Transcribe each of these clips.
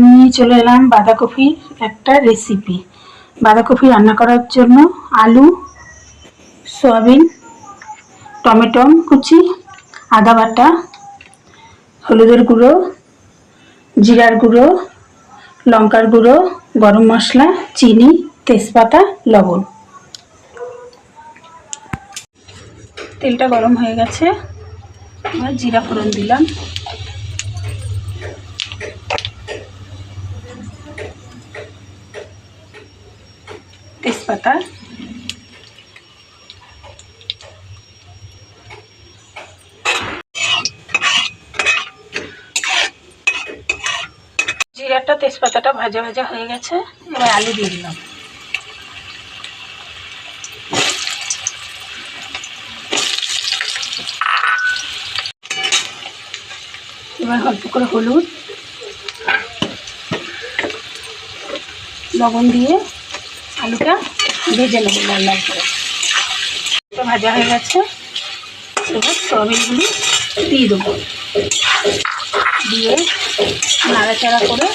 নিয়ে চলে এলাম বাঁধাকপির একটা রেসিপি। বাঁধাকপি রান্না করার জন্য আলু, সয়াবিন, টমেটো কুচি, আদা বাটা, হলুদের গুঁড়ো, জিরার গুঁড়ো, লঙ্কার গুঁড়ো, গরম মশলা, চিনি, তেজপাতা, লবণ। তেলটা গরম হয়ে গেছে, এবার জিরা ফোড়ন দিলাম, তেজপাতা, জিরাটা তেজপাতাটা ভাজা ভাজা হয়ে গেছে, এবার আলু দিয়ে দিলাম। এবার অল্প করে হলুদ, লবণ দিয়ে আলুটা ভেজে নেব লাল লাল করে। ভাজা হয়ে গেছে, এবার সয়াবিনগুলি দিয়ে দেবো, দিয়ে নাড়াচাড়া করে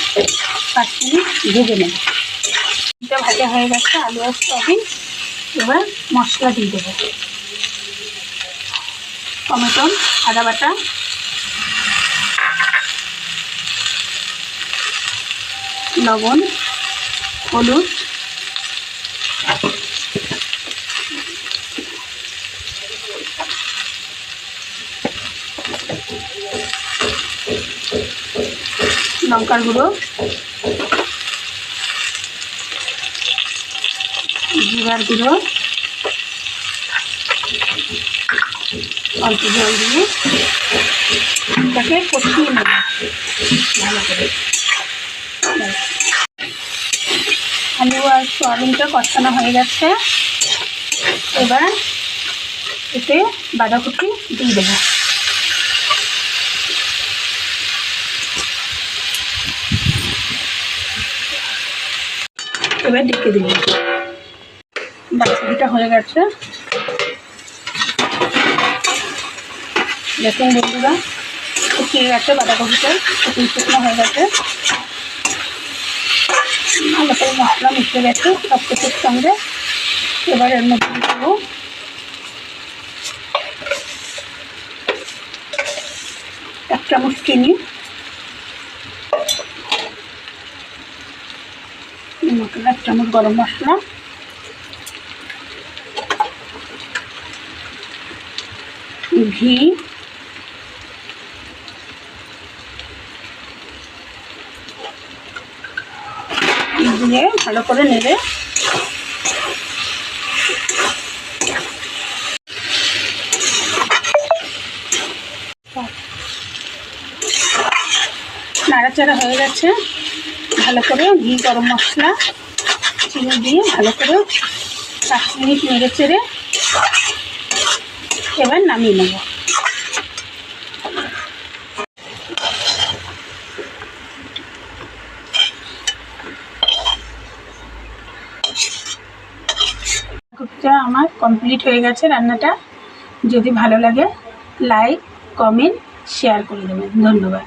5 মিনিট ভেজে নেব। এটা ভাজা হয়ে গেছে আলু আর সয়াবিন। এবার মশলা দিয়ে দেবো, টমেটো, আদা বাটা, লবণ, হলুদ, লঙ্কার গুঁড়ো, জিরার গুঁড়ো, অল্প জল দিয়ে এটাকে কষিয়ে নেব ভালো করে। আলু আর সয়াবিনটা কষানো হয়ে গেছে, এবার এতে বাঁধাকপি দিয়ে দেবো। এবার ঢেকে দেব। বাঁধাকপিটা হয়ে গেছে, দেখুন বন্ধুরা শুকিয়ে গেছে, বাঁধাকপিটা শুকনো হয়ে গেছে, ভালো করে মশলা মিশে গেছে সব কিছুর সঙ্গে। এবার এর মধ্যে দেবো 1 চামচ চিনি, 1 চামচ গরম মশলা, ঘি, দিয়ে ভালো করে নেড়ে নাড়াচাড়া হয়ে গেছে, ভালো করে ঘি, গরম মশলা, চিনি দিয়ে ভালো করে 5 মিনিট নেড়ে চেড়ে এবার নামিয়ে নেব। কুকটা আমার কমপ্লিট হয়ে গেছে রান্নাটা। যদি ভালো লাগে লাইক, কমেন্ট, শেয়ার করে দেবেন। ধন্যবাদ।